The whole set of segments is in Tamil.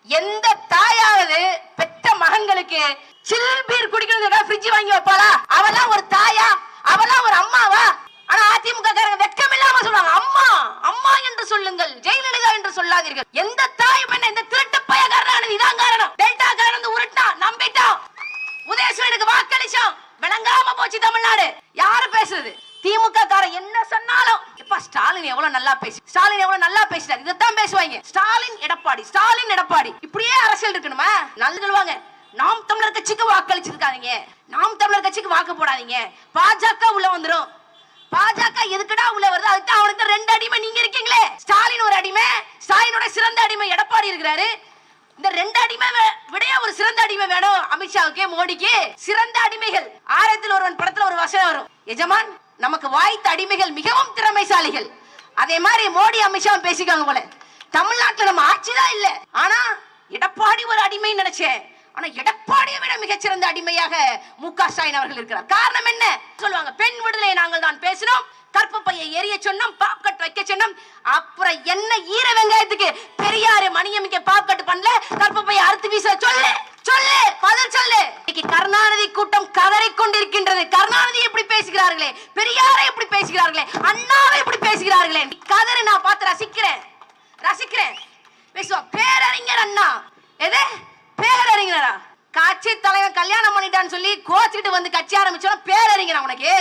எந்த தாயாவது பெற்ற மகன்களுக்கு சில் பீர் குடிக்கணும் ஃப்ரிட்ஜ் வாங்கி வைப்பாளா? அவெல்லாம் ஒரு தாயா? அவெல்லாம் ஒரு அம்மாவா? ஆனா அதிமுக காரங்க வெட்கம் இல்லாம சொல்றாங்க, அம்மா அம்மா என்று சொல்லுங்கள், ஜெயலலிதா என்று சொல்லாதீர்கள். எந்த தாய் என்ன இந்த திருட்டு பைய காரணம் இதான் காரணம். டெல்டா காரன் உருட்டா நம்பிட்டோம், உதயசூரனுக்கு வாக்களிச்சோம், விளங்காம போச்சு தமிழ்நாடு. யாரு பேசுறது? திமுக காரன் என்ன சொன்னாலும் இப்ப ஸ்டாலின் எவ்வளவு நல்லா பேசி, ஸ்டாலின் எவ்வளவு நல்லா பேசினார், இதைத்தான் பேசுவாங்க. ஸ்டாலின் எடப்பாடி, ஸ்டாலின் எடப்பாடி, இப்படியே அரசியல் இருக்கணுமா? நல்ல சொல்லுவாங்க, நாம் தமிழர் கட்சிக்கு வாக்களிச்சிருக்காதீங்க, நாம் தமிழர் கட்சிக்கு வாக்கு போடாதீங்க, பாஜக உள்ள வந்துரும். பாஜக எதுக்குடா உள்ள வருது? அதுக்கு அவனுக்கு ரெண்டு அடிமை நீங்க இருக்கீங்களே. ஸ்டாலின் ஒரு அடிமை, ஸ்டாலினோட சிறந்த அடிமை எடப்பாடி இருக்கிறாரு. இந்த ரெண்டு அடிமை விட ஒரு சிறந்த அடிமை வேணும் அமித்ஷாவுக்கு, மோடிக்கு. சிறந்த அடிமைகள். ஆயிரத்தில் ஒருவன் படத்துல ஒரு வசனம் வரும், எஜமான் நமக்கு வாய்த்த அடிமைகள் மிகவும் திறமைசாலிகள். அதே மாதிரி மோடி அமித்ஷா பேசிக்காங்க போல. தமிழ்நாட்டில் நம்ம ஆட்சிதான் இல்ல, ஆனா எடப்பாடி ஒரு அடிமை நினைச்சேன். ஆனா எடப்பாடியை விட மிகச்சிறந்த அடிமையாக மு.க. ஸ்டாலின் அவர்கள் இருக்கிறார். காரணம் என்ன சொல்லுவாங்க? பெண் விடுதலை நாங்கள் தான் பேசினோம், கற்பு பையை எரிய சொன்னோம், பாப்கட் வைக்க சொன்னோம். அப்புறம் என்ன ஈர வெங்காயத்துக்கு பெரியாரு மணியமிக்க பாப்கட் பண்ணல, கற்பு பையை அறுத்து வீச சொல்லு சொல்லு, பதில் சொல்லு. இன்னைக்கு கருணாநிதி கூட்டம் கதறிக் கொண்டிருக்கின்றது. கருணாநிதி எப்படி பேசுகிறார்களே, பெரியாரை எப்படி பேசுகிறார்களே, அண்ணாவை எப்படி பேசுகிறார்களே. கதறு நான் பார்த்து ரசிக்கிறேன் ரசிக்கிறேன். பேசுவோம் பேரறிஞர் அண்ணா. எது பேரறிஞரா? கட்சி தலைவன் கல்யாணம் பண்ணிட்டான்னு சொல்லி கோச்சிட்டு வந்து கட்சி ஆரம்பிச்சோம் பேரறிஞர். உனக்கு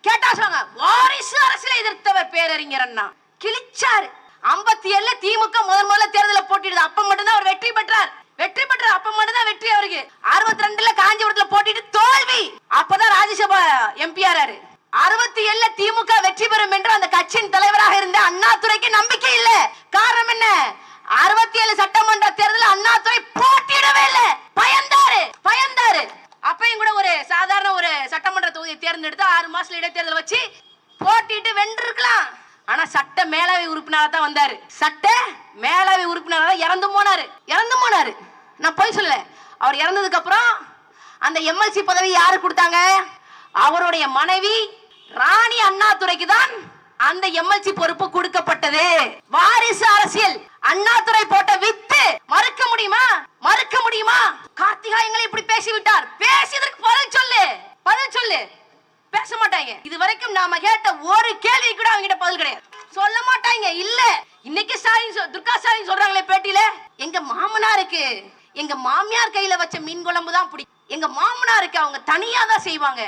கேட்டா சொல்லுவாங்க வாரிசு அரசியலை எதிர்த்தவர் பேரறிஞர் அண்ணா. கிழிச்சாரு. 57 திமுக முதல்ல தேர்தல போட்டிடுது. அப்ப மட்டும்தான் அவர் வெற்றி பெற்றார். வெற்றி பெற்றார் அப்ப மட்டும்தான் வெற்றி அவருக்கு. 62ல காஞ்சிபுரத்துல போட்டிட்டு தோல்வி. அப்பதான் ராஜ்யசபா எம்பி ஆறாரு. 67 திமுக வெற்றி பெறும் என்று அந்த கட்சியின் தலைவராக இருந்த அண்ணாதுரைக்கு நம்பிக்கை இல்ல. காரணம் என்ன? 67 சட்டமன்ற தேர்தலில் அண்ணாதுரை போட்டியிடவே இல்லை. பயந்தாரு. அப்பயும் கூட ஒரு சாதாரண ஒரு சட்டமன்ற தொகுதியை தேர்ந்தெடுத்து 6 மாசத்துல இடைத்தேர்தல் வச்சு போட்டிட்டு வென்றிருக்கலாம். ஆனா சட்ட மேலவை உறுப்பினராக தான் வந்தாரு. சட்ட மேலவை உறுப்பினராக இறந்து போனாரு. நான் போய் சொல்லல. அவர் இறந்ததுக்கு அப்புறம் அந்த எம்எல்சி பதவி யாரு கொடுத்தாங்க? அவருடைய மனைவி ராணி அண்ணாதுரைக்கு தான் அந்த எம்எல்சி பொறுப்பு கொடுக்கப்பட்டது. வாரிசு அரசியல். அண்ணாதுரை போட்ட வித்து மறுக்க முடியுமா? கார்த்திகாயங்களை இப்படி பேசிவிட்டார். பேசியதற்கு பதில் சொல்லு. பேச மாட்டாங்க. இதுவரைக்கும் நாம கேட்ட ஒரு கேள்வி கூட அவங்க கிட்ட பதில் கிடையாது. சொல்ல மாட்டாங்க. இல்ல இன்னைக்கு துர்கா ஸ்டாலின் சொல்றாங்களே பேட்டியில, எங்க மாமனாருக்கு எங்க மாமியார் கையில வச்ச மீன் குழம்பு தான் பிடிக்கும். எங்க மாமனாருக்கு அவங்க தனியா தான் செய்வாங்க,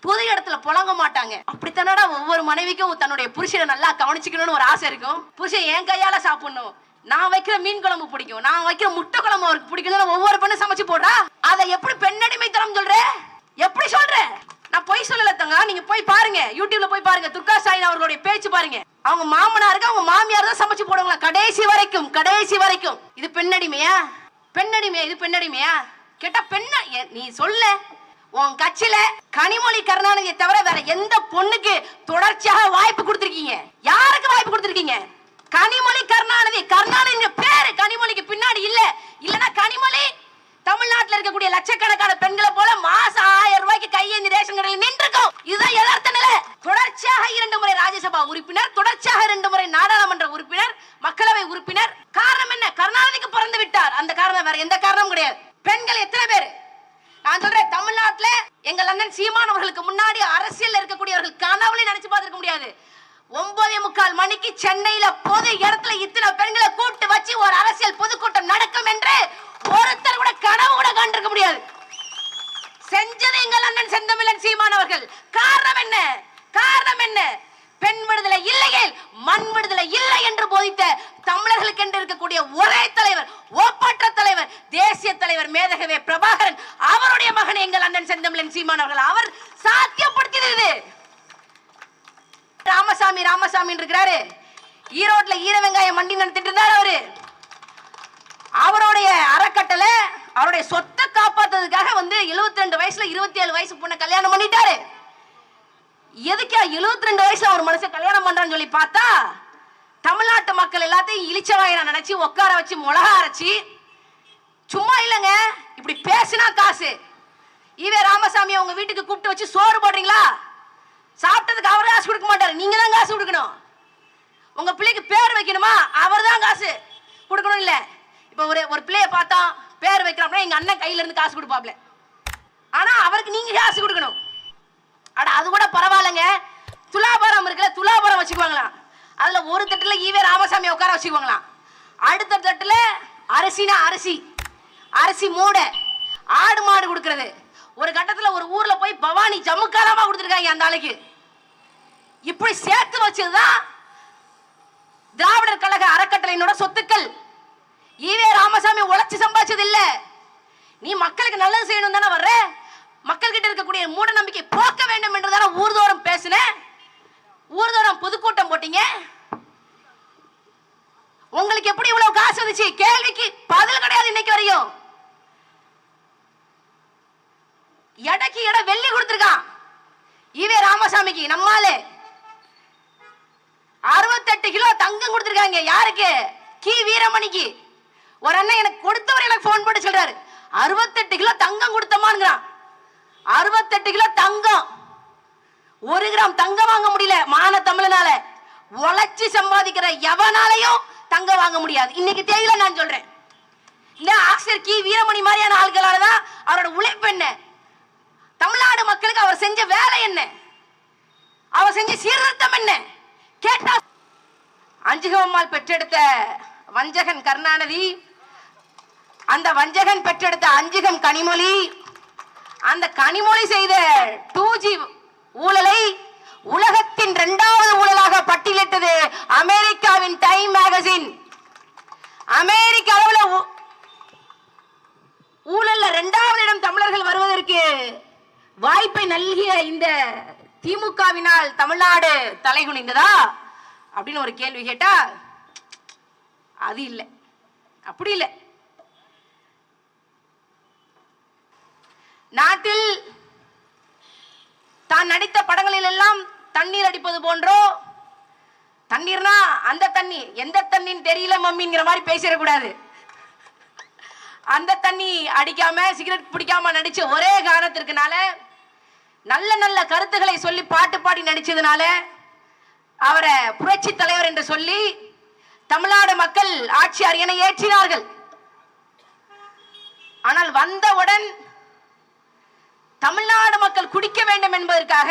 பொது இடத்துல புழங்க மாட்டாங்க. அப்படித்தானடா ஒவ்வொரு மனைவிக்கும் தன்னுடைய புருஷனை நல்லா கவனிச்சுக்கணும்னு ஒரு ஆசை இருக்கும். புருஷன் என் கையால சாப்பிடணும், நான் வைக்கிற மீன் குழம்பு பிடிக்கும், நான் வைக்கிற முட்டை குழம்பு அவருக்கு பிடிக்கும், ஒவ்வொரு பெண்ணு சமைச்சு போடுறா. அதை எப்படி பெண்ணடிமை தரம் சொல்ற? எப்படி சொல்ற? நான் போய் சொல்லல தங்க. நீங்க போய் பாருங்க, யூடியூப்ல போய் பாருங்க, துர்கா ஸ்டாலின் அவர்களுடைய பேச்சு பாருங்க. அவங்க மாமனாருக்கு அவங்க மாமியார் தான் சமைச்சு போடுவாங்களா கடைசி வரைக்கும். இது பெண்ணடிமையா? இது பெண்ணடிமையா? கேட்டா நீ சொல்ல. உன் கட்சியில கனிமொழி கருணாநிதியை தவிர வேற எந்த பொண்ணுக்கு தொடர்ச்சியாக வாய்ப்பு கொடுத்திருக்கீங்க? யாருக்கு வாய்ப்பு கொடுத்திருக்கீங்க? கனிமொழி கருணாநிதி பேரு கனிமொழிக்கு பின்னாடி இல்லனா கனிமொழி தமிழ்நாட்டில் இருக்கக்கூடிய லட்சக்கணக்கான பெண்களை போல மாசம் 1000 ரூபாய்க்கு கையேந்தி ரேஷன் கடையில் நின்றுக்கும். இதுதான் யதார்த்த நிலை. தொடர்ச்சியாக 2 முறை ராஜ்யசபா உறுப்பினர், தொடர்ச்சியாக 2 முறை நாடாளுமன்ற உறுப்பினர், மக்களவை உறுப்பினர். காரணம் என்ன? கருணாநிதிக்கு பிறந்து விட்டார். அந்த காரணம் வேற எந்த காரணமும் கிடையாது. பெண்கள் எத்தனை பேர்? நான் சொல்றேன், தமிழ்நாட்டுல எங்க அண்ணன் சீமான் அவர்களுக்கு முன்னாடி அரசியல் இருக்கக்கூடியவர்கள் கனவுல நினைச்சு பார்த்திருக்க முடியாது. 9:45 மணிக்கு சென்னையில பொது இடத்துல இத்தனை பெண்களை கூட்டு வச்சு ஒரு அரசியல் பொதுக்கூட்டம் நடக்கும் என்று ஒருத்தர் கூட கனவு கூட கண்டிருக்க முடியாது. செஞ்சது எங்கள் அண்ணன் செந்தமிழன் சீமான் அவர்கள். காரணம் என்ன? பெண் விடுதலை இல்லையே மண் விடுதலை இல்லை என்று போதித்த தமிழர்களுக்கு என்று இருக்கக்கூடிய ஒரே தலைவர், ஒப்பற்ற தலைவர், தேசிய தலைவர் மேதகவே பிரபாகரன் அவருடைய மகன் எங்கள் அண்ணன் செந்தமிழன் சீமான் அவர்கள். அவர் சாத்தியப்படுத்தியது. ராமசாமி இருக்கிறாரு, ஈரோட்ல ஈர வெங்காயம் மண்டி நடத்திட்டு இருந்தார். அவருடைய அறக்கட்டளை அவருடைய சொத்தை காப்பாத்துறதுக்காக 72 வயசுல 27 வயசு பொண்ணை கல்யாணம் பண்ணிட்டாரு. எதுக்கா 72 வயசுல ஒரு மனுஷன் கல்யாணம் பண்றான்னு சொல்லி பார்த்தா, தமிழ்நாட்டு மக்கள் எல்லாத்தையும் இளிச்சவாயனா நினைச்சு உட்கார வச்சு மிளகா அரைச்சி, சும்மா இல்லைங்க இப்படி பேசினா காசு. ஈவே ராமசாமி உங்க வீட்டுக்கு கூப்பிட்டு வச்சு சோறு போடுறீங்களா? சாப்பிட்டதுக்கு அவர் காசு கொடுக்க மாட்டாரு, நீங்க தான் காசு கொடுக்கணும். உங்க பிள்ளைக்கு பேர் வைக்கணுமா? அவர் தான் காசு கொடுக்கணும். இல்ல இப்ப ஒரு பிள்ளைய பார்த்தா பேர் வைக்கிறோம்னா எங்க அண்ணன் கையில இருந்து காசு கொடுப்பாப்ல, ஆனா அவருக்கு நீங்க காசு கொடுக்கணும். அட அது கூட பரவாயில்லைங்க, துலாபாரம் இருக்குல்ல, துலாபாரம் வச்சுக்குவாங்களாம். அதுல ஒரு தட்டுல ஈவே ராமசாமி உட்கார வச்சுக்குவாங்களாம், அடுத்த தட்டுல அரிசினா அரிசி மூட ஆடு மாடு கொடுக்கறது. ஒரு கட்டத்துல ஒரு ஊர்ல போய் பவானி ஜம்முக்காரமா கொடுத்துருக்காங்க அந்த ஆளுக்கு. இப்படி சேர்த்து வச்சதுதான் திராவிடர் கழக அறக்கட்டளையினோட சொத்துக்கள். ஈவே ராமசாமி உழைச்சு சம்பாதிச்சது இல்ல. நீ மக்களுக்கு நல்லது செய்யணும் தானே வர்ற, மக்கள் கிட்ட இருக்கக்கூடிய மூட நம்பிக்கை போக்க வேண்டும் என்று தானே ஊர்தோறும் பேசுன, ஊர்தோறும் பொதுக்கூட்டம் போட்டீங்க. உங்களுக்கு எப்படி இவ்வளவு காசு வந்துச்சு? கேள்விக்கு பதில் கிடையாது இன்னைக்கு வரையும். எடைக்கு எடை வெள்ளி கொடுத்திருக்கான் ஈவே ராமசாமிக்கு. நம்மாலே 68 கிலோ தங்கம் கொடுத்திருக்காங்க. யாருக்கு? கி வீரமணிக்கு. ஒரு அண்ணன் எனக்கு கொடுத்தவர் எனக்கு போன் போட்டு சொல்றாரு, 68 கிலோ தங்கம் கொடுத்தமான்ங்கிறான். 68 கிலோ தங்கம், 1 கிராம் தங்கம் வாங்க முடியல மான தமிழனால. உழைச்சி சம்பாதிக்கிற எவனாலையும் தங்கம் வாங்க முடியாது இன்னைக்கு தேதியில. நான் சொல்றேன், இந்த ஆசிரியர் கி வீரமணி மாதிரியான ஆட்களால தான் அவரோட உழைப்பு என்ன, தமிழ்நாடு மக்களுக்கு அவர் செஞ்ச வேலை என்ன, அவர் செஞ்ச சீர்திருத்தம் என்ன கேட்டா. அஞ்சுகம்மாள் பெற்றெடுத்த வஞ்சகன் கருணாநிதி, அந்த வஞ்சகன் பெற்றெடுத்த அஞ்சுகம் கனிமொழி, அந்த கனிமொழி செய்த 2G ஊழலை உலகத்தின் 2வது ஊழலாக பட்டியலிட்டது அமெரிக்காவின் டைம் மேகசின். அமெரிக்க அளவுல ஊழல்ல 2வது இடம் தமிழர்கள் வருவதற்கு வாய்ப்பை நல்கிய இந்த திமுகவினால் தமிழ்நாடு தலைகுனிந்ததா அப்படின்னு ஒரு கேள்வி கேட்டா அது இல்லை, அப்படி இல்லை. நாட்டில் தான் நடித்த படங்களில் எல்லாம் தண்ணீர் அடிப்பது போன்றோ, தண்ணீர்னா அந்த தண்ணி எந்த தண்ணின்னு தெரியல மம்மிங்கிற மாதிரி பேசிடக்கூடாது, அந்த தண்ணி அடிக்காம சிகரெட் பிடிக்காம நடிச்ச ஒரே காரணத்திற்குனால, நல்ல நல்ல கருத்துக்களை சொல்லி பாட்டு பாடி நடிச்சதுனால அவரை புரட்சி தலைவர் என்று சொல்லி தமிழ்நாடு மக்கள் ஆட்சி அரியணை ஏற்றினார்கள். ஆனால் வந்தவுடன் தமிழ்நாடு மக்கள் குடிக்க வேண்டும் என்பதற்காக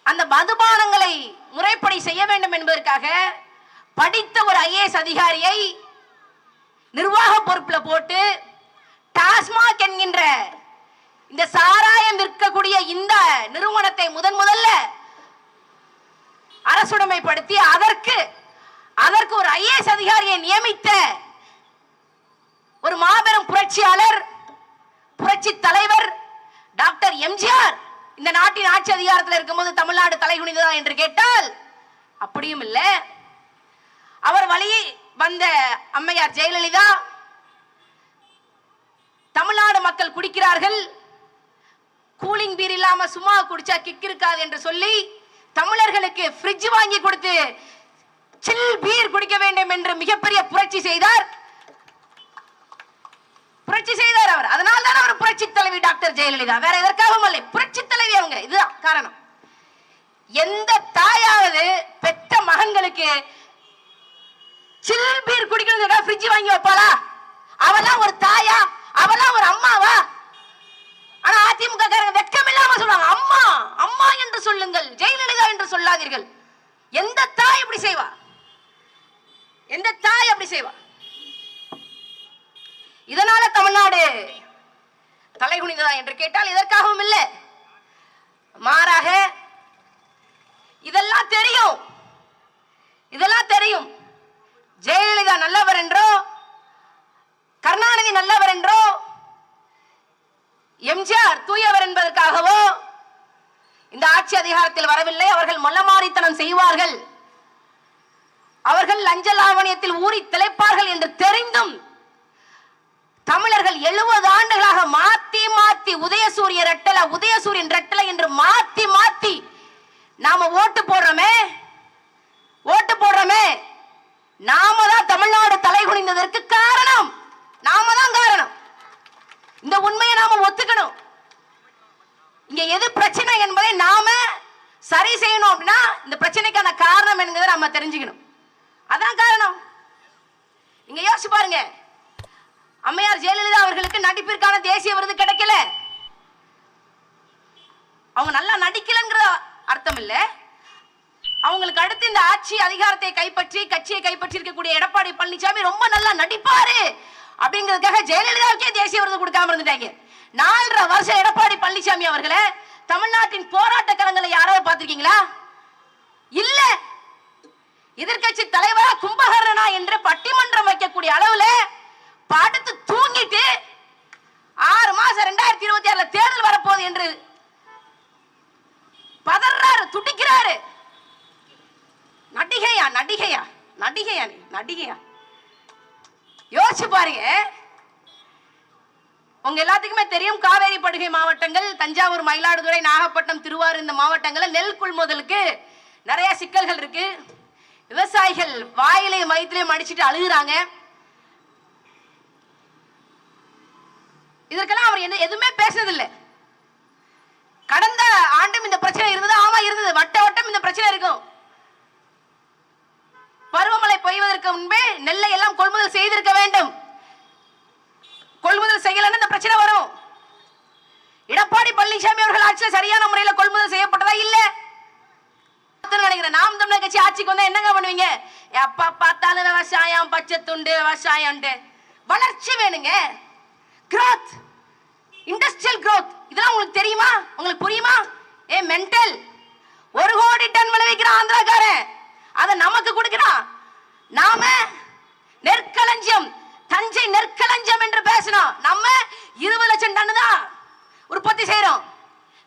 அந்த மதுபானங்களை முறைப்படி செய்ய வேண்டும் என்பதற்காக படித்த ஒரு IAS அதிகாரியை நிர்வாக பொறுப்புல போட்டு டாஸ்மாக் என்கின்ற இந்த சாராயம் விற்கக்கூடிய இந்த நிறுவனத்தை முதல்ல அரசுடைமைப்படுத்தி அதற்கு ஒரு IAS அதிகாரியை நியமித்த ஒரு மாபெரும் புரட்சியாளர், புரட்சி தலைவர் டாக்டர் எம்ஜிஆர் இந்த நாட்டின் ஆட்சி அதிகாரத்தில் இருக்கும்போது தமிழ்நாடு தலைகுனிந்ததா என்று கேட்டால் அப்படியும் இல்லை. அவர் வழி வந்த அம்மையார் ஜெயலலிதா, தமிழ்நாடு மக்கள் குடிக்கிறார்கள், கூலிங் பீர் இல்லாம சும்மா குடிச்சா கிக் இருக்காது என்று சொல்லி தமிழர்களுக்கு ஃப்ரிட்ஜ் வாங்கி கொடுத்து சில் பீர் குடிக்க வேண்டும் என்று மிகப்பெரிய புரட்சி செய்தார் அவர். அதனால தான் அவர் புரட்சி தலைவி டாக்டர் ஜெயலலிதா, வேற எதற்காகவும் இல்லை, புரட்சி தலைவி அவங்க. இதுதான் காரணம். எந்த தாயாவது பெற்ற மகன்களுக்கு சில் பீர் குடிக்கணும் ஃப்ரிட்ஜ் வாங்கி வைப்பாளா? அவெல்லாம் ஒரு தாயா? அவெல்லாம் ஒரு அம்மாவா? ஆனா அதிமுக காரங்க வெட்கம் இல்லாம சொல்றாங்க, அம்மா அம்மா என்று சொல்லுங்கள், ஜெயலலிதா என்று சொல்லாதீர்கள். எந்த தாய் இப்படி செய்வா? எந்த தாய் அப்படி செய்வா? இதனால தமிழ்நாடு தலைகுனிந்ததா என்று கேட்டால் இதற்காகவும் இல்லை, மாறாக இதெல்லாம் தெரியும். ஜெயலலிதா நல்லவர் என்றோ, கருணாநிதி நல்லவர் என்றோ, எம்ஜிஆர் தூயவர் என்பதற்காகவோ இந்த ஆட்சி அதிகாரத்தில் வரவில்லை. அவர்கள் மொள்ளமாரித்தனம் செய்வார்கள், அவர்கள் லஞ்ச லாவணியத்தில் ஊறி திளைப்பார்கள் என்று தெரிந்தும் தமிழர்கள் 70 ஆண்டுகளாக மாத்தி உதயசூரியன் ரெட்டலை என்று மாத்தி நாம ஓட்டு போடுறோமே, நாம தான் தமிழ்நாடு தலைகுனிந்ததற்கு காரணம். நாம தான் காரணம். இந்த உண்மையை நாம ஒத்துக்கணும். இங்க எது பிரச்சனை என்பதை நாம சரி செய்யணும் அப்படின்னா இந்த பிரச்சனைக்கான காரணம் என்கிறத நம்ம தெரிஞ்சுக்கணும். அதான் காரணம். நீங்க யோசிச்சு பாருங்க, அம்மையார் ஜெயலலிதா அவர்களுக்கு நடிப்பிற்கான தேசிய விருது கிடைக்கல. அவங்க நல்லா நடிக்கலங்கிற அர்த்தம் இல்ல, அவங்களுக்கு அடுத்து இந்த ஆட்சி அதிகாரத்தை கைப்பற்றி கட்சியை கைப்பற்றி இருக்கக்கூடிய எடப்பாடி பழனிசாமி ரொம்ப நல்லா நடிப்பாரு அப்படிங்கிறதுக்காக ஜெயலலிதாவுக்கே தேசிய விருது கொடுக்காம இருந்துட்டாங்க. 4.5 வருஷம் எடப்பாடி பழனிசாமி அவர்களை தமிழ்நாட்டின் போராட்ட களங்களை யாராவது பார்த்திருக்கீங்களா? இல்ல. எதிர்கட்சி தலைவரா கும்பகர்ணனா என்று பட்டிமன்றம் வைக்கக்கூடிய அளவுல படுத்து தூங்கிட்டு 6 மாசம் 2026 தேர்தல் வரப்போகுது என்று பதறாரு, துடிக்கிறாரு. நடிகையா நடிகையா நடிகையா நடிகையா? யோசிச்சு பாருங்க. உங்க எல்லாத்துக்குமே தெரியும், காவேரி படுகை மாவட்டங்கள் தஞ்சாவூர், மயிலாடுதுறை, நாகப்பட்டினம், திருவாரூர் இந்த மாவட்டங்களில் நெல் கொள்முதலுக்கு நிறைய சிக்கல்கள் இருக்கு. விவசாயிகள் வாயிலையும் வயிற்றுலையும் அடிச்சுட்டு அழுகுறாங்க. இதற்கெல்லாம் அவர் எதுவுமே பேசுனதில்லை. கடந்த ஆண்டும் இந்த பிரச்சனை இருந்தது. ஆமா இருந்தது, வட்ட வட்டம் இந்த பிரச்சனை இருக்கும். பருவமழை பெய்வதற்கு முன்பே நெல்லை எல்லாம் கொள்முதல் செய்திருக்க வேண்டும். கொள்முதல் செய்யலன்னு இந்த பிரச்சனை வரும். எடப்பாடி பழனிசாமி அவர்கள் ஆட்சியில் சரியான முறையில் கொள்முதல் செய்யப்பட்டதா இல்ல நினைக்கிறேன். நாம் தமிழர் கட்சி ஆட்சிக்கு வந்தா என்னங்க பண்ணுவீங்க? எப்ப பார்த்தாலும் விவசாயம், பச்சை துண்டு, விவசாயம். வளர்ச்சி வேணுங்க, growth, இண்டஸ்ட்ரியல் growth. இதெல்லாம் உங்களுக்கு தெரியுமா? உங்களுக்கு புரியுமா? மென்டல். 1 கோடி டன் விளைவிக்கிறான் ஆந்திராக்காரன், அதை நமக்கு கொடுக்கிறான். நாம நெற்களஞ்சியம், தஞ்சை நெற்களஞ்சியம் என்று பேசணும். நம்ம 20 லட்சம் டன் தான் உற்பத்தி செய்யறோம்.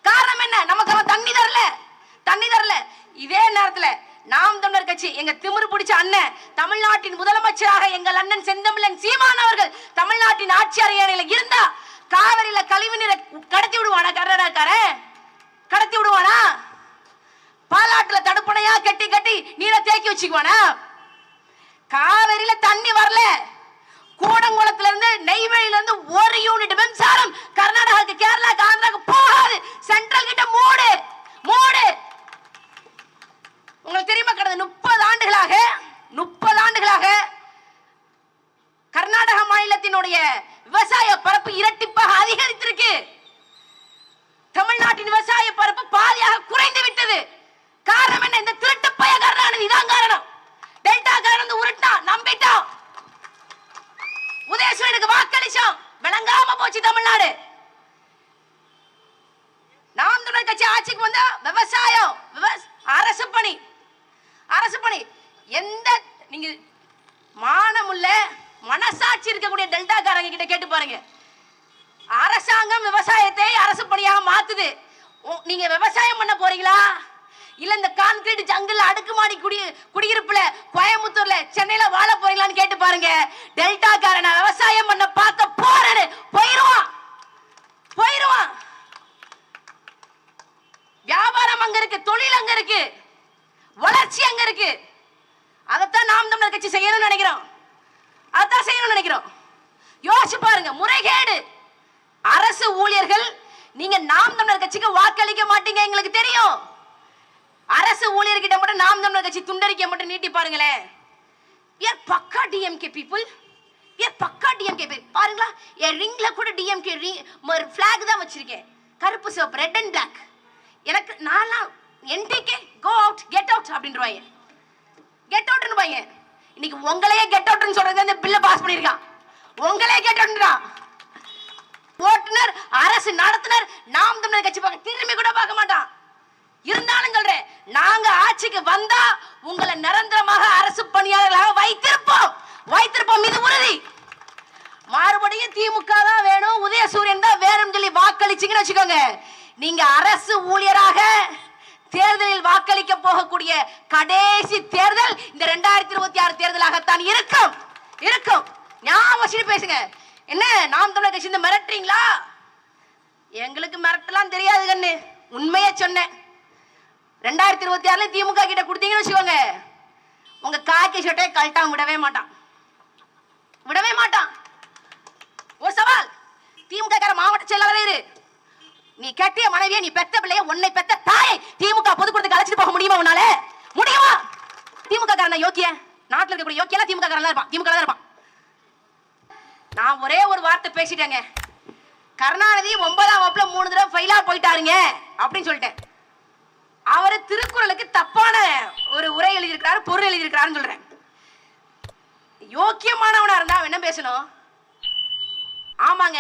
காரணம் என்ன? நமக்கு அவன் தண்ணி தரல. இதே நேரத்தில் நாம் தமிழர் கட்சி, எங்க திமிரு பிடிச்ச அண்ணன், தமிழ்நாட்டின் முதலமைச்சராக எங்கள் அண்ணன் செந்தமிழன் சீமான் அவர்கள் தமிழ்நாட்டின் ஆட்சி அரியணையில இருந்தா காவிரியில கழிவு நீரை கடத்தி விடுவானா? கர்நாடகாரன் கடத்தி விடுவானா? பாலாட்டுல தடுப்பணையா கட்டி கட்டி நீரை தேக்கி வச்சுக்குவானா? காவிரியில தண்ணி வரல. கூடங்குளத்துல இருந்து நெய்வேலியில இருந்து 1 யூனிட் மின்சாரம் கர்நாடகாவுக்கு, கேரளாக்கு, ஆந்திராவுக்கு போகாது. சென்ட்ரல் கிட்ட மூடு. உங்களுக்கு தெரியுமா, கடந்த 30 ஆண்டுகளாக கர்நாடக மாநிலத்தினுடைய விவசாய பரப்பு இரட்டிப்பாக அதிகரித்திருக்கு. தமிழ்நாட்டின் விவசாய பரப்பு பாதியாக குறைந்து விட்டது. காரணம் என்ன? இந்த திருட்டு பய கருணாநிதி தான் காரணம். டெல்டா காரன் உருட்டான், நம்பிட்டான். உதயசூரியனுக்கு வாக்களிச்சோம், விளங்காம போச்சு தமிழ்நாடு. நாம் தமிழர் கட்சி ஆட்சிக்கு வந்தா விவசாயம், அரசு பணி. எந்த நீங்க மானமுள்ள மனசாட்சி இருக்கக்கூடிய டெல்டா காரங்க கிட்ட கேட்டு பாருங்க. அரசாங்கம் விவசாயத்தை அரசு பணியாக மாத்துது. நீங்க விவசாயம் பண்ண போறீங்களா, இல்ல இந்த கான்கிரீட் ஜங்கிள் அடுக்குமாடி குடியிருப்புல கோயம்புத்தூர்ல சென்னையில வாழ போறீங்களான்னு கேட்டு பாருங்க. டெல்டா காரன விவசாயம் பண்ண பார்க்க போறேன்னு போயிருவான். வியாபாரம் அங்க இருக்கு, தொழில் அங்க இருக்கு, வளர்ச்சி அங்க இருக்கு. அதைத்தான் நாம் தமிழர் கட்சி செய்யணும்னு நினைக்கிறோம். யோசிச்சு பாருங்க, முறைகேடு. அரசு ஊழியர்கள், நீங்க நாம் தமிழர் கட்சிக்கு வாக்களிக்க மாட்டீங்க, எங்களுக்கு தெரியும். அரசு ஊழியர்கிட்ட மட்டும் நாம் தமிழர் கட்சி துண்டறிக்கை மட்டும் நீட்டி பாருங்களேன். பக்கா டிஎம்கே பீப்புள், பாருங்களா, என் ரிங்ல கூட டிஎம்கே பிளாக் தான் வச்சிருக்கேன், கருப்பு சிவப்பு, ரெட் அண்ட் பிளாக். எனக்கு நான்லாம் என்டிகே கோ அவுட், கெட் அவுட் அப்படின்றாங்க. இன்னைக்கு உங்களையே கெட் அவுட்னு சொல்றது இந்த பில்ல பாஸ் பண்ணிருக்கான். உங்களே கெட் அவுட்ன்றான். ஓட்டுநர், அரசு நடத்துனர் நாம் தமிழர் கட்சி பார்க்க திரும்பி கூட பார்க்க மாட்டான். இருந்தாலும் சொல்றேன், நாங்க ஆட்சிக்கு வந்தா உங்களை நிரந்தரமாக அரசு பணியாளர்களாக வைத்திருப்போம். இது உறுதி. மறுபடியும் திமுக தான் வேணும், உதயசூரியன் தான் வேணும்னு சொல்லி வாக்களிச்சீங்கன்னு வச்சுக்கோங்க, நீங்க அரசு ஊழியராக தேர்தலில் வாக்களிக்க போகக்கூடிய கடைசி தேர்தல் இந்த 2026 தேர்தலாகத்தான் இருக்கும். ஞாபகம் பேசுங்க. என்ன நாம் தமிழர் கட்சி மிரட்டுறீங்களா? எங்களுக்கு மிரட்டலாம் தெரியாது கண்ணு, உண்மையை சொன்னேன். 2026 திமுக கிட்ட கொடுத்தீங்கன்னு வச்சுக்கோங்க, உங்க காக்கி சட்டை கழட்டாம விடவே மாட்டான். ஒரு சவால், திமுக மாவட்ட செயலாளர், நீ கட்டிய மனைவியை, நீ பெத்த பிள்ளைய, உன்னை பெத்த தாயை திமுக பொதுக்கூட்டத்துக்கு அழைச்சிட்டு போக முடியுமா? முடியுமா? திமுக காரன் யோக்கிய, நாட்டில் இருக்கக்கூடிய யோக்கியெல்லாம் திமுக காரன் தான் இருப்பான். நான் ஒரே ஒரு வார்த்தை பேசிட்டேங்க. கருணாநிதி 9ஆம் வகுப்புல 3 தடவை ஃபெயிலா போயிட்டாருங்க அப்படின்னு சொல்லிட்டேன். அவரு திருக்குறளுக்கு தப்பான ஒரு உரை எழுதியிருக்கிறாரு, பொருள் எழுதியிருக்கிறாருன்னு சொல்றேன். யோக்கியமானவனா இருந்தா என்ன பேசணும்? ஆமாங்க,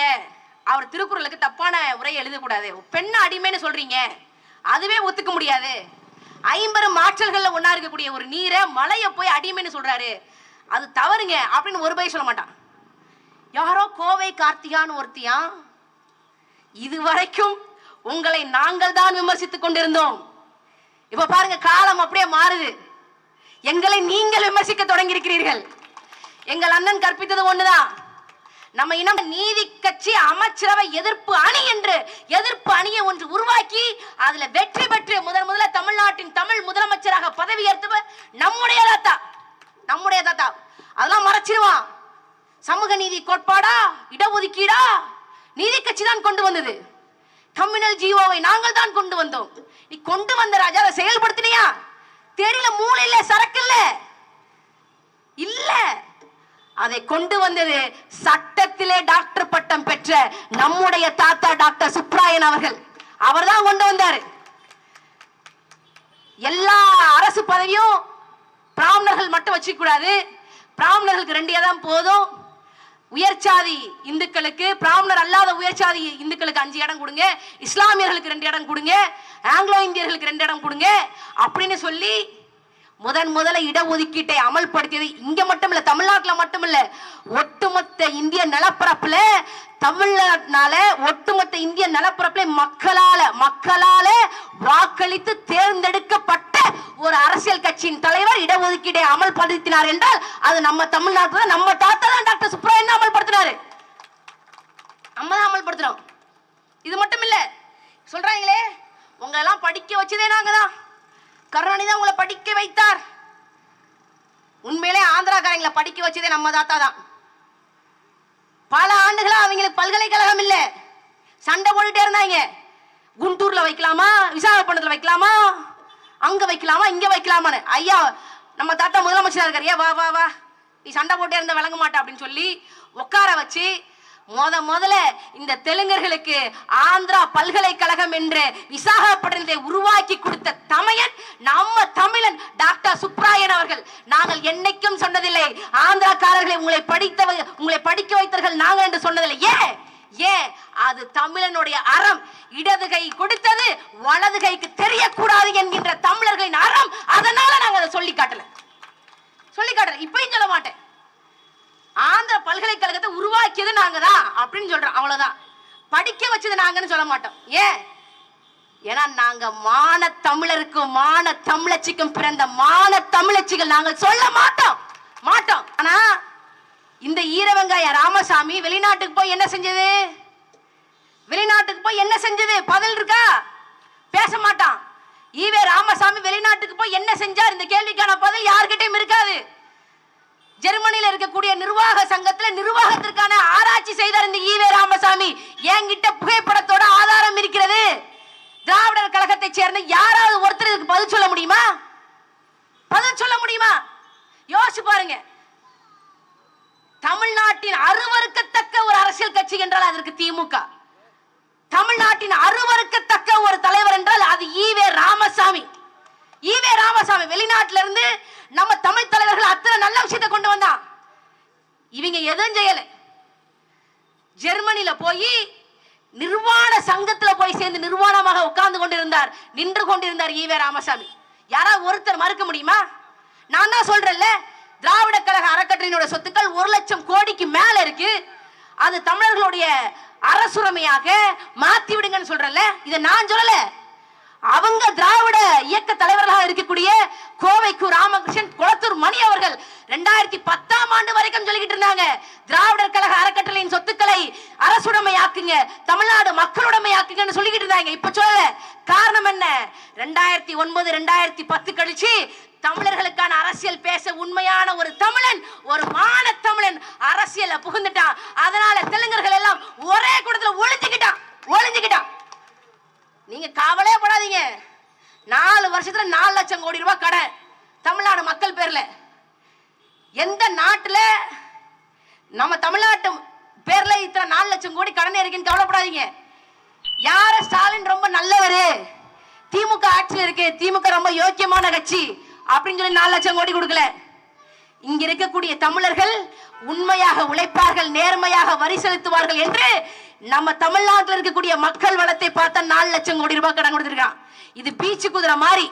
அவர் திருக்குறளுக்கு தப்பான உரை எழுதக்கூடாது. பெண்ண அடிமைன்னு சொல்றீங்க, அதுவே ஒத்துக்க முடியாது. 50 ஆற்றல்கள்ல ஒன்னா இருக்கக்கூடிய ஒரு நீரை மலைய போய் அடிமைன்னு சொல்றாரு, அது தவறுங்க அப்படின்னு ஒரு பை சொல்ல மாட்டான். யாரோ கோவை கார்த்திகான்னு ஒருத்தியா, இதுவரைக்கும் உங்களை நாங்கள் தான் விமர்சித்துக் கொண்டிருந்தோம். இப்ப பாருங்க, காலம் அப்படியே மாறுது. எங்களை நீங்கள் விமர்சிக்க தொடங்கி இருக்கிறீர்கள். எங்கள் அண்ணன் கற்பித்தது ஒண்ணுதான், நம்ம இனம் நீதி கட்சி அமைச்சரவை எதிர்ப்பு அணி என்று எதிர்ப்பு அணியை ஒன்று உருவாக்கி அதுல வெற்றி பெற்று முதல்ல தமிழ்நாட்டின் தமிழ் முதலமைச்சராக பதவி ஏற்றவர் நம்முடைய தாத்தா. அதெல்லாம் மறைச்சிருவான். சமூக நீதி கோட்பாடா, இடஒதுக்கீடா, நீதி கட்சி தான் கொண்டு வந்தது. கம்யூனல் ஜிஓவை நாங்கள் தான் கொண்டு வந்தோம். நீ கொண்டு வந்த ராஜா, அதை செயல்படுத்தினியா? தெரியல, மூளை இல்ல, சரக்கு இல்ல. அதை கொண்டு வந்தது சட்டத்திலே டாக்டர் பட்டம் பெற்ற நம்முடைய தாத்தா டாக்டர் சுப்ராயன் அவர்கள். அவர் தான் கொண்டு வந்தாரு. எல்லா அரசு பதவியும் பிராமணர்கள் மட்டும் வச்சுக்க கூடாது, பிராமணர்களுக்கு 2 இடம் போதும், உயர்சாதி இந்துக்களுக்கு, பிராமணர் அல்லாத உயர்சாதி இந்துக்களுக்கு 5 இடம் கொடுங்க, இஸ்லாமியர்களுக்கு 2 இடம் கொடுங்க, ஆங்கிலோ இந்தியர்களுக்கு 2 இடம் கொடுங்க அப்படின்னு சொல்லி முதல்ல இடஒதுக்கீட்டை அமல்படுத்தியது இங்க மட்டும் இல்ல, தமிழ்நாட்டில் மட்டும் இல்ல, ஒட்டுமொத்த இந்திய நிலப்பரப்புல, தமிழ்நாட்டினால ஒட்டுமொத்த இந்திய நிலப்பரப்புல மக்களால வாக்களித்து தேர்ந்தெடுக்கப்பட்ட ஒரு அரசியல் கட்சியின் தலைவர் இடஒதுக்கீட்டை அமல்படுத்தினார் என்றால் அது நம்ம தமிழ்நாட்டில் நம்ம தாத்தா தான் டாக்டர் சுப்ராயன் அமல்படுத்தினாரு. நம்ம தான் அமல்படுத்துறோம். இது மட்டும் இல்ல, சொல்றாங்களே உங்களை எல்லாம் படிக்க வச்சதே நாங்க தான், கருணாநிதி தான் உங்களை படிக்க வைத்தார். உண்மையிலே ஆந்திராக்காரங்களை படிக்க வச்சதே நம்ம தாத்தா தான். பல ஆண்டுகளா அவங்களுக்கு பல்கலைக்கழகம் இல்ல, சண்டை போட்டுட்டே இருந்தாங்க. குண்டூர்ல வைக்கலாமா, விசாகப்பட்டினத்துல வைக்கலாமா, அங்க வைக்கலாமா, இங்க வைக்கலாமான்னு. ஐயா நம்ம தாத்தா முதலமைச்சரா இருக்காரு, வா வா வா நீ சண்டை போட்டே இருந்த விளங்க மாட்டா அப்படின்னு சொல்லி உட்கார வச்சு முதல்ல இந்த தெலுங்கர்களுக்கு ஆந்திரா பல்கலைக்கழகம் என்று விசாகப்பட்டினத்தை உருவாக்கி கொடுத்த தமையன் நம்ம தமிழன் டாக்டர் சுப்ராயன் அவர்கள். நாங்கள் என்னைக்கும் சொன்னதில்லை ஆந்திராக்காரர்களை உங்களை படிக்க வைத்தவர்கள் நாங்கள் என்று சொன்னதில்லை. ஏன் அது தமிழனுடைய அறம். இடது கை கொடுத்தது வலது கைக்கு தெரியக்கூடாது என்கின்ற தமிழர்களின் அறம். அதனால நாங்க அதை சொல்லி காட்டல. இப்பயும் சொல்ல மாட்டேன். ஆந்திர பல்கலைக்கழகத்தை உருவாக்கியது நாங்க தான் அப்படின்னு சொல்றோம், அவ்வளவுதான். படிக்க வச்சது நாங்கன்னு சொல்ல மாட்டோம். ஏன்னா நாங்க மான தமிழருக்கும் மான தமிழச்சிக்கும் பிறந்த மான தமிழச்சிகள். நாங்கள் சொல்ல மாட்டோம். ஆனா இந்த ஈரவெங்காய ராமசாமி வெளிநாட்டுக்கு போய் என்ன செஞ்சது? பதில் இருக்கா? பேச மாட்டான். ஈவே ராமசாமி வெளிநாட்டுக்கு போய் என்ன செஞ்சார்? இந்த கேள்விக்கான பதில் யார்கிட்டயும் இருக்காது. ஜெர்மனியில் இருக்கக்கூடிய நிர்வாக சங்கத்தில் நிர்வாகத்திற்கான ஆராய்ச்சி செய்தார் இந்த ஈவே ராமசாமி. என்கிட்ட புகைப்படத்தோட ஆதாரம் இருக்கிறது. திராவிடர் கழகத்தை சேர்ந்த யாராவது ஒருத்தர் இதுக்கு பதில் சொல்ல முடியுமா? யோசிச்சு பாருங்க. தமிழ்நாட்டின் அருவருக்கத்தக்க ஒரு அரசியல் கட்சி என்றால் அதற்கு திமுக. தமிழ்நாட்டின் அருவருக்கத்தக்க ஒரு தலைவர் என்றால் அது ஈவே ராமசாமி. வெளிநாட்டில இருந்து நம்ம தமிழ் தலைவர்கள் அத்தனை நல்ல விஷயத்தை கொண்டு வந்தான். இவங்க எதுவும் செய்யல. ஜெர்மனில போய் நிர்வாண சங்கத்துல போய் சேர்ந்து நிர்வாணமாக நின்று கொண்டிருந்தார் ஈவே ராமசாமி. யாராவது ஒருத்தர் மறுக்க முடியுமா? நான் தான் சொல்றேன்ல, திராவிட கழக அறக்கட்டளையினுடைய சொத்துக்கள் 1 லட்சம் கோடிக்கு மேல இருக்கு. அது தமிழர்களுடைய அரசுரிமையாக மாத்தி விடுங்கன்னு சொல்றேன்ல. இதை நான் சொல்லல, அவங்க திராவிட இயக்க தலைவர்களாக இருக்கக்கூடிய கோவைக்கு ராமகிருஷ்ணன், குளத்தூர் மணி அவர்கள் 2010ஆம் ஆண்டு வரைக்கும் சொல்லிக்கிட்டு இருந்தாங்க, திராவிடர் கழக அறக்கட்டளையின் சொத்துக்களை அரசுடைமையாக்குங்க, தமிழ்நாடு மக்களுடைமையாக்குங்கன்னு சொல்லிக்கிட்டு இருந்தாங்க. இப்ப சொல்லல. காரணம் என்ன? 2009 2010 கழிச்சு தமிழர்களுக்கான அரசியல் பேச உண்மையான ஒரு தமிழன், ஒரு மான தமிழன் அரசியல புகுந்துட்டான். அதனால தெலுங்கர்கள் எல்லாம் ஒரே கூடத்துல ஒளிஞ்சுக்கிட்டான். நீங்க கவலையே படாதீங்க. 4 வருஷத்துல 4 லட்சம் கோடி ரூபாய் கடன் தமிழ்நாடு மக்கள் பேர்ல. எந்த நாட்டுல நம்ம தமிழ்நாட்டு பேர்ல இத்தனை 4 லட்சம் கோடி கடன் இருக்குன்னு கவலைப்படாதீங்க. யார ஸ்டாலின் ரொம்ப நல்லவரு, திமுக ஆட்சியில் இருக்கு, திமுக ரொம்ப யோக்கியமான கட்சி அப்படின்னு சொல்லி 4 லட்சம் கோடி கொடுக்கல. இங்க இருக்கக்கூடிய தமிழர்கள் உண்மையாக உழைப்பார்கள், நேர்மையாக வரி செலுத்துவார்கள் என்று நம்ம தமிழ்நாட்டில் இருக்கக்கூடிய மக்கள் வளத்தை பார்த்தா 4 லட்சம் கோடி ரூபாய் கடன் கொடுத்திருக்கான். இது பீச்சு குதிரை மாதிரி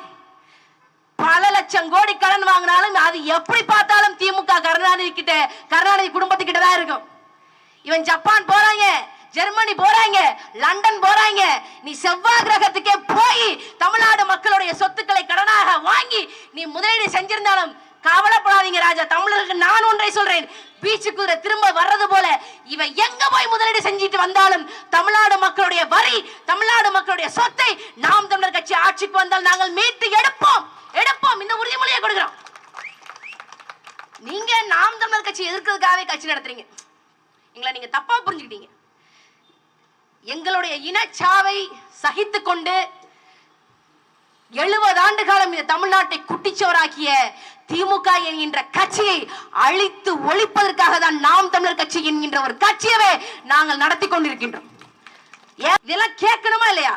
பல லட்சம் கோடி கடன் வாங்கினாலும் அது எப்படி பார்த்தாலும் திமுக கருணாநிதி குடும்பத்துக்கிட்ட தான் இருக்கும். இவன் ஜப்பான் போறாங்க, ஜெர்மனி போறாங்க, லண்டன் போறாங்க, நீ செவ்வாய் கிரகத்துக்கே போய் தமிழ்நாடு மக்களுடைய சொத்துக்களை கடனாக வாங்கி நீ முதலீடு செஞ்சிருந்தாலும் கவலைப்படாதீங்க ராஜா. தமிழர்களுக்கு நான் ஒன்றை சொல்றேன், பீச்சு குதிரை திரும்ப வர்றது போல இவன் எங்க போய் முதலீடு செஞ்சிட்டு வந்தாலும் தமிழ்நாடு மக்களுடைய வரி, தமிழ்நாடு மக்களுடைய சொத்தை நாம் தமிழர் கட்சி ஆட்சிக்கு வந்தால் நாங்கள் மீட்டு எடுப்போம். இந்த உறுதிமொழியை கொடுக்கிறோம். நீங்க நாம் தமிழர் கட்சி எதிர்க்கிறதுக்காகவே கட்சி நடத்துறீங்க. எங்களை நீங்க தப்பா புரிஞ்சுக்கிட்டீங்க. எங்களுடைய இனச்சாவை சகித்துக் கொண்டு 70 ஆண்டு காலம் இந்த தமிழ்நாட்டை குட்டிச்சோராக்கிய திமுக என்கின்ற கட்சியை அழித்து ஒழிப்பதற்காக தான் நாம் தமிழர் கட்சி என்கின்ற ஒரு கட்சியவே நாங்கள் நடத்தி கொண்டிருக்கின்றோம். இதெல்லாம் கேட்கணுமா இல்லையா?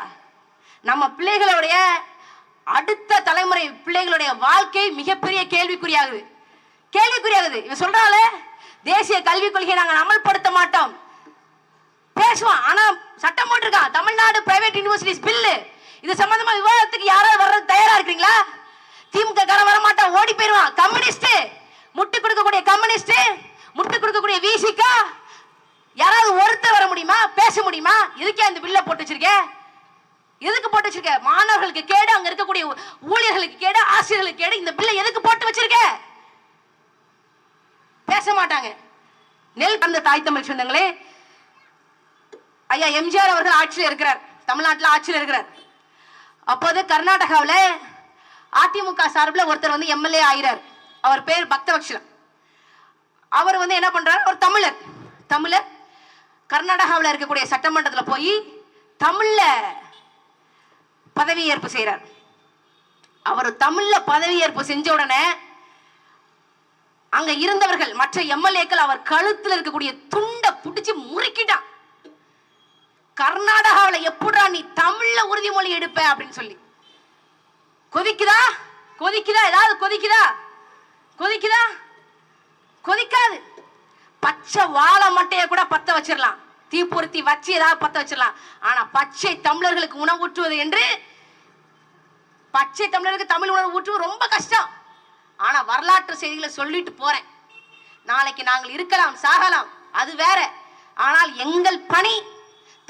நம்ம பிள்ளைகளுடைய அடுத்த தலைமுறை பிள்ளைகளுடைய வாழ்க்கை மிகப்பெரிய கேள்விக்குறியாகுது. இவன் சொல்றால தேசிய கல்விக் கொள்கையை நாங்கள் அமல்படுத்த மாட்டோம் பேசுவான். ஆனா சட்டம் போட்டிருக்கான், தமிழ்நாடு பிரைவேட் யூனிவர்சிட்டிஸ் பில்லு. இது சம்பந்தமா விவாதத்துக்கு யாராவது வர்றது தயாரா இருக்கீங்களா? திமுக காரன் வர மாட்டான், ஓடி போயிருவான். கம்யூனிஸ்ட் முட்டு கொடுக்கக்கூடிய கம்யூனிஸ்ட், முட்டு கொடுக்கக்கூடிய விசிக யாராவது ஒருத்தர் வர முடியுமா, பேச முடியுமா? எதுக்கே இந்த பில்ல போட்டு வச்சிருக்க? எதுக்கு போட்டு வச்சிருக்க? மாணவர்களுக்கு கேடு, அங்க இருக்கக்கூடிய ஊழியர்களுக்கு கேடு, ஆசிரியர்களுக்கு கேடு. இந்த பில்லை எதுக்கு போட்டு வச்சிருக்க? பேச மாட்டாங்க. நெல் கந்த தாய் தமிழ் சொந்தங்களே, ஐயா எம்ஜிஆர் அவர்கள் ஆட்சியில் இருக்கிறார், தமிழ்நாட்டில் ஆட்சியில் இருக்கிறார். அப்போது கர்நாடகாவில் அதிமுக சார்பில் ஒருத்தர் வந்து எம்எல்ஏ ஆகிறார். அவர் பேர் பக்தவத்சலம். அவர் வந்து என்ன பண்றாரு, ஒரு தமிழர் கர்நாடகாவில் இருக்கக்கூடிய சட்டமன்றத்தில் போய் தமிழ்ல பதவியேற்பு செய்கிறார். அவர் தமிழ்ல பதவியேற்பு செஞ்ச உடனே அங்க இருந்தவர்கள் மற்ற எம்எல்ஏக்கள் அவர் கழுத்தில் இருக்கக்கூடிய துண்டை புடிச்சு முறுக்கிட்டான். கர்நாடகாவில் எப்படா நீ தமிழ்ல உறுதிமொழி எடுப்ப அப்படின்னு சொல்லி. கொதிக்குதா? ஏதாவது கொதிக்காது. பச்சை வாழை மட்டையை கூட பத்த வச்சிடலாம், தீப்பொருத்தி வச்சு ஏதாவது பத்த வச்சிடலாம். ஆனா பச்சை தமிழர்களுக்கு உணவு ஊற்றுவது என்று, பச்சை தமிழருக்கு தமிழ் உணவு ஊற்றுவது ரொம்ப கஷ்டம். ஆனா வரலாற்று செய்திகளை சொல்லிட்டு போறேன். நாளைக்கு நாங்கள் இருக்கலாம், சாகலாம், அது வேற. ஆனால் எங்கள் பணி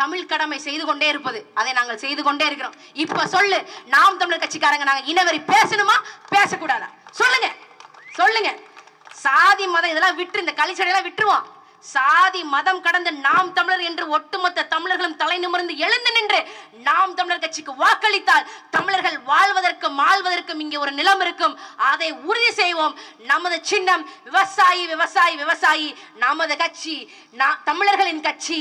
தமிழ் கடமை செய்து கொண்டே இருப்பது. அதை நாங்கள் செய்து கொண்டே இருக்கிறோம். இப்ப சொல்லு, நாம் தமிழர் கட்சிக்காரங்க நாங்க இனவெறி பேசணுமா பேசக்கூடாதா? சொல்லுங்க. சாதி மதம் இதெல்லாம் விட்டு, இந்த களிச்சடையெல்லாம் விட்டுருவோம். சாதி மதம் கடந்த நாம் தமிழர் என்று ஒட்டுமொத்த தமிழர்களும் தலை நிமிர்ந்து எழுந்து நின்று நாம் தமிழர் கட்சிக்கு வாக்களித்தால் தமிழர்கள் வாழ்வதற்கும் வாழ்வதற்கும் இங்கே ஒரு நிலம் இருக்கும். அதை உறுதி செய்வோம். நமது சின்னம் விவசாயி. நமது கட்சி தமிழர்களின் கட்சி,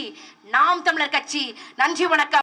நாம் தமிழர் கட்சி. நன்றி, வணக்கம்.